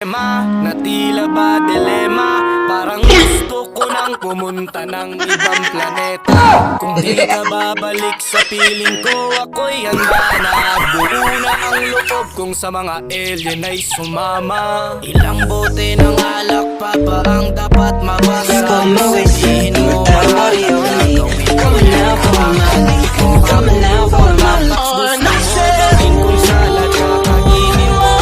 Na tila ba dilema, parang gusto ko nang pumunta ng ibang planeta. Kung di ka babalik sa piling ko, ako'y handa na. Buo na ang loob kung sa mga alien ay sumama. Ilang bote ng alak pa ba ang dapat mabasa? Sabihin mo ba yung gagawin ko na pamali? Coming out for my all night. Kung salad kakainin mo,